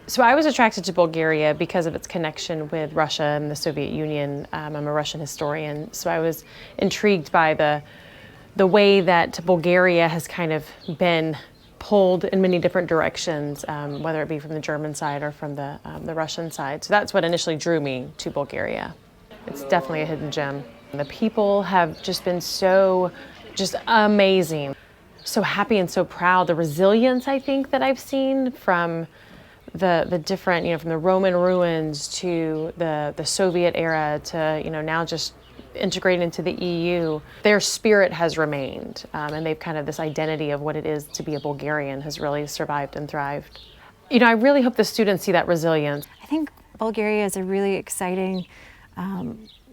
So I was attracted to Bulgaria because of its connection with Russia and the Soviet Union. I'm a Russian historian, so I was intrigued by the way that Bulgaria has kind of been pulled in many different directions, whether it be from the German side or from the Russian side. So that's what initially drew me to Bulgaria. It's definitely a hidden gem. The people have just been so just amazing, so happy and so proud. The resilience, I think, that I've seen from the different, from the Roman ruins to the Soviet era to, now just integrated into the EU, their spirit has remained, and they've kind of this identity of what it is to be a Bulgarian has really survived and thrived. I really hope the students see that resilience. I think Bulgaria is a really exciting,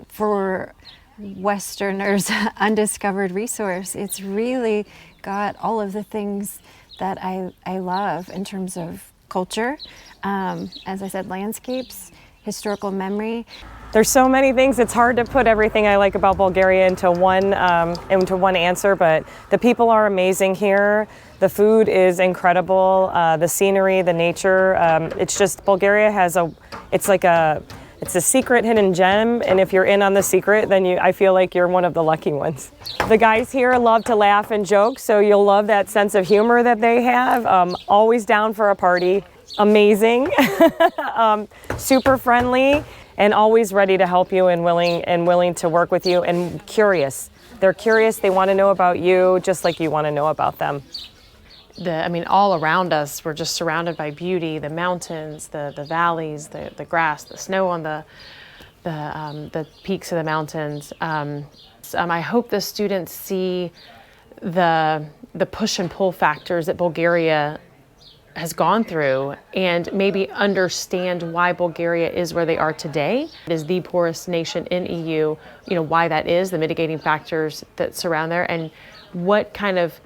for Westerners, undiscovered resource. It's really got all of the things that I love in terms of culture, as I said, landscapes, historical memory. There's so many things, it's hard to put everything I like about Bulgaria into one answer, but the people are amazing here. The food is incredible, the scenery, the nature. It's just, Bulgaria has it's a secret hidden gem, and if you're in on the secret, then I feel like you're one of the lucky ones. The guys here love to laugh and joke, so you'll love that sense of humor that they have. Always down for a party, amazing, super friendly, and always ready to help you and willing to work with you, and curious. They're curious, they want to know about you just like you want to know about them. All around us, we're just surrounded by beauty, the mountains, the valleys, the grass, the snow on the peaks of the mountains. I hope the students see the push and pull factors that Bulgaria has gone through and maybe understand why Bulgaria is where they are today. It is the poorest nation in EU, why that is, the mitigating factors that surround there, and what kind of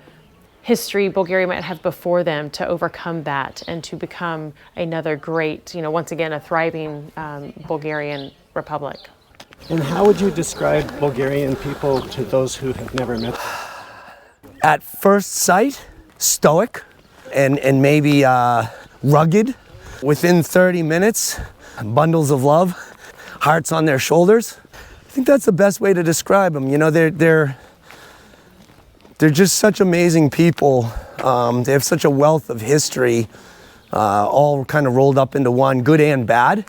history Bulgaria might have before them to overcome that and to become another great, once again, a thriving Bulgarian republic. And how would you describe Bulgarian people to those who have never met them? At first sight, stoic and maybe rugged. Within 30 minutes, bundles of love, hearts on their shoulders. I think that's the best way to describe them. They're just such amazing people. They have such a wealth of history, all kind of rolled up into one, good and bad.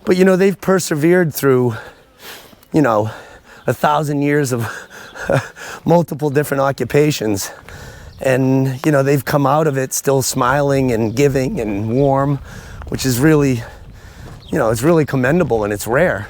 But they've persevered through, 1,000 years of multiple different occupations. And, they've come out of it still smiling and giving and warm, which is really, it's really commendable and it's rare.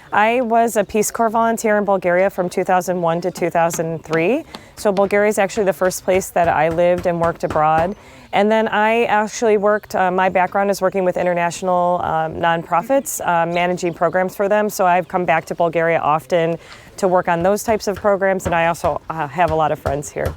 I was a Peace Corps volunteer in Bulgaria from 2001 to 2003. So Bulgaria is actually the first place that I lived and worked abroad. And then I actually worked, my background is working with international nonprofits, managing programs for them. So I've come back to Bulgaria often to work on those types of programs, and I also have a lot of friends here.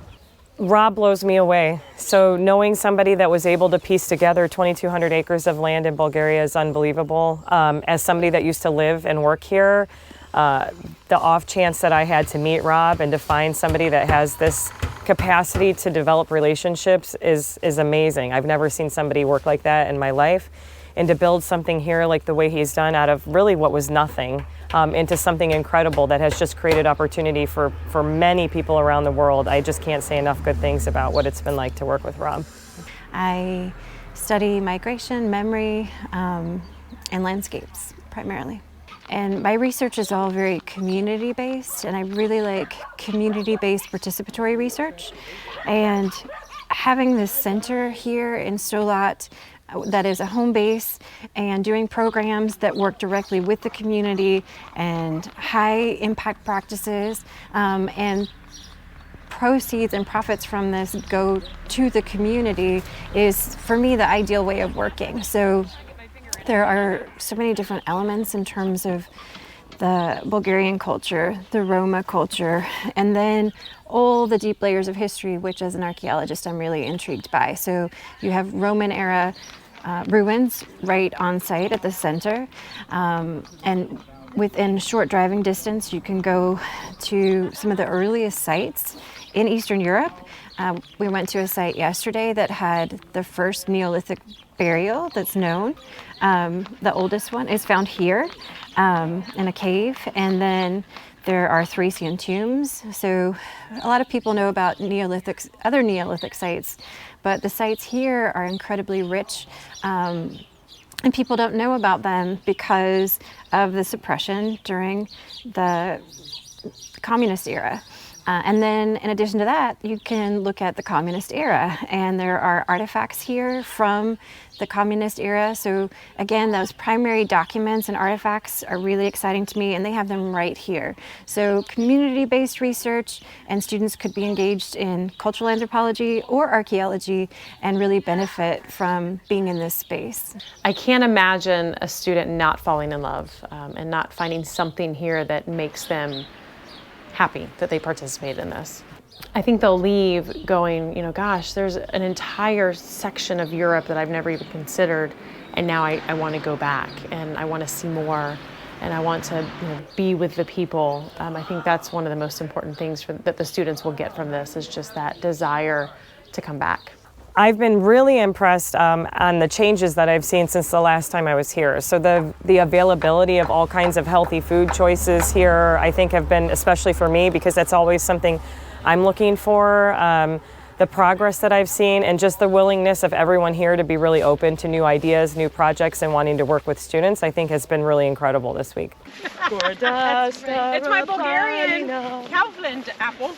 Rob blows me away. So knowing somebody that was able to piece together 2,200 acres of land in Bulgaria is unbelievable. As somebody that used to live and work here, the off chance that I had to meet Rob and to find somebody that has this capacity to develop relationships is amazing. I've never seen somebody work like that in my life. And to build something here like the way he's done out of really what was nothing into something incredible that has just created opportunity for many people around the world. I just can't say enough good things about what it's been like to work with Rob. I study migration, memory, and landscapes primarily. And my research is all very community-based, and I really like community-based participatory research. And having this center here in Stolat that is a home base and doing programs that work directly with the community and high impact practices, and proceeds and profits from this go to the community is, for me, the ideal way of working. So there are so many different elements in terms of the Bulgarian culture, the Roma culture, and then all the deep layers of history, which as an archaeologist I'm really intrigued by. So you have Roman era ruins right on site at the center, and within short driving distance you can go to some of the earliest sites in Eastern Europe, We went to a site yesterday that had the first Neolithic burial that's known. The oldest one is found here in a cave, and then there are Thracian tombs. So a lot of people know about other Neolithic sites, but the sites here are incredibly rich, and people don't know about them because of the suppression during the communist era. And then in addition to that, you can look at the communist era, and there are artifacts here from the communist era. So again, those primary documents and artifacts are really exciting to me, and they have them right here. So community-based research, and students could be engaged in cultural anthropology or archaeology and really benefit from being in this space. I can't imagine a student not falling in love and not finding something here that makes them happy that they participate in this. I think they'll leave going, gosh, there's an entire section of Europe that I've never even considered, and now I want to go back, and I want to see more, and I want to be with the people. I think that's one of the most important things that the students will get from this, is just that desire to come back. I've been really impressed on the changes that I've seen since the last time I was here. So the availability of all kinds of healthy food choices here, I think, have been, especially for me, because that's always something I'm looking for. The progress that I've seen, and just the willingness of everyone here to be really open to new ideas, new projects, and wanting to work with students, I think has been really incredible this week. It's my Bulgarian Kaufland apple.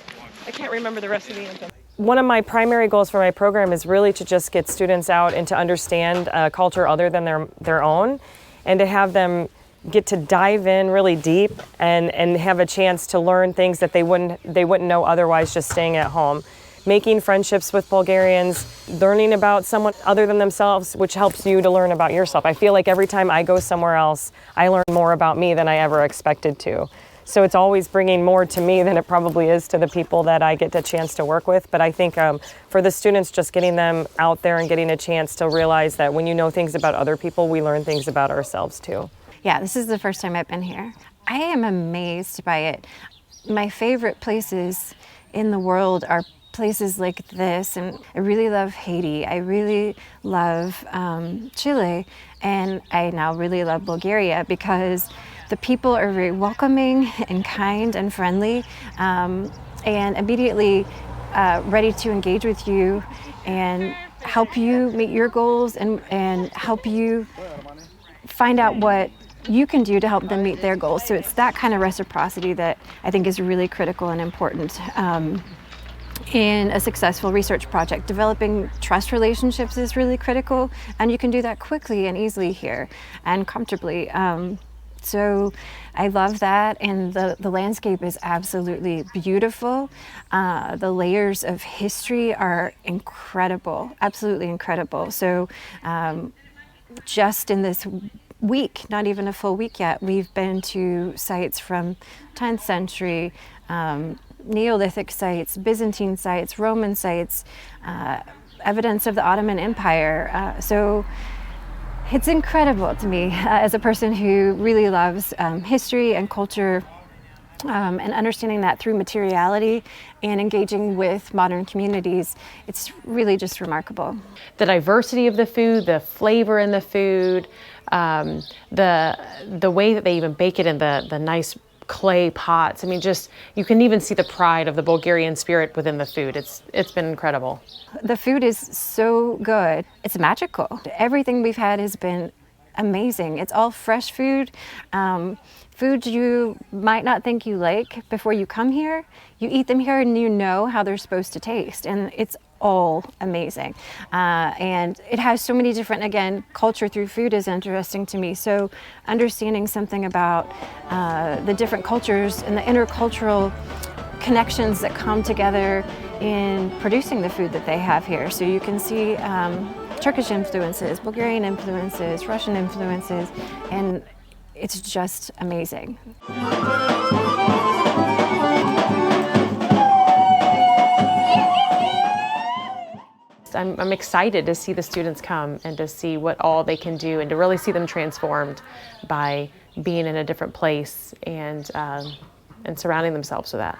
I can't remember the rest of the anthem. One of my primary goals for my program is really to just get students out and to understand a culture other than their own, and to have them get to dive in really deep and have a chance to learn things that they wouldn't know otherwise just staying at home. Making friendships with Bulgarians, learning about someone other than themselves, which helps you to learn about yourself. I feel like every time I go somewhere else, I learn more about me than I ever expected to. So it's always bringing more to me than it probably is to the people that I get the chance to work with. But I think for the students, just getting them out there and getting a chance to realize that when you know things about other people, we learn things about ourselves too. Yeah, this is the first time I've been here. I am amazed by it. My favorite places in the world are places like this, and I really love Haiti. I really love Chile, and I now really love Bulgaria because the people are very welcoming and kind and friendly, and immediately ready to engage with you and help you meet your goals and help you find out what you can do to help them meet their goals. So it's that kind of reciprocity that I think is really critical and important in a successful research project. Developing trust relationships is really critical, and you can do that quickly and easily here and comfortably. So I love that, and the landscape is absolutely beautiful. The layers of history are incredible, absolutely incredible. So just in this week, not even a full week yet, we've been to sites from 10th century, Neolithic sites, Byzantine sites, Roman sites, evidence of the Ottoman Empire. So it's incredible to me as a person who really loves history and culture, and understanding that through materiality and engaging with modern communities. It's really just remarkable. The diversity of the food, the flavor in the food, the way that they even bake it in the nice clay pots. I mean, just, you can even see the pride of the Bulgarian spirit within the food. It's been incredible. The food is so good. It's magical. Everything we've had has been amazing. It's all fresh food. Food you might not think you like before you come here. You eat them here and you know how they're supposed to taste, and it's all amazing. And it has so many different, again, culture through food is interesting to me. So understanding something about the different cultures and the intercultural connections that come together in producing the food that they have here. So you can see Turkish influences, Bulgarian influences, Russian influences, and it's just amazing. I'm excited to see the students come and to see what all they can do and to really see them transformed by being in a different place and surrounding themselves with that.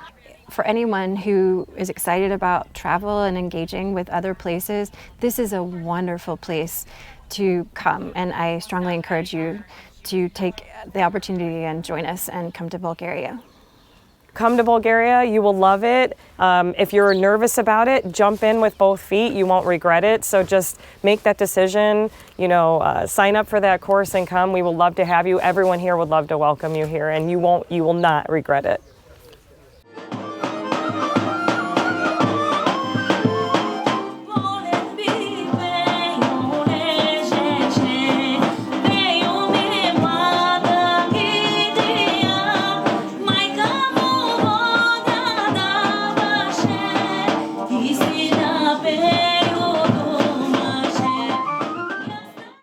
for anyone who is excited about travel and engaging with other places, this is a wonderful place to come, and I strongly encourage you to take the opportunity and join us and come to Bulgaria. Come to Bulgaria, you will love it. If you're nervous about it, jump in with both feet, you won't regret it. So just make that decision, sign up for that course and come. We will love to have you. Everyone here would love to welcome you here, and you will not regret it.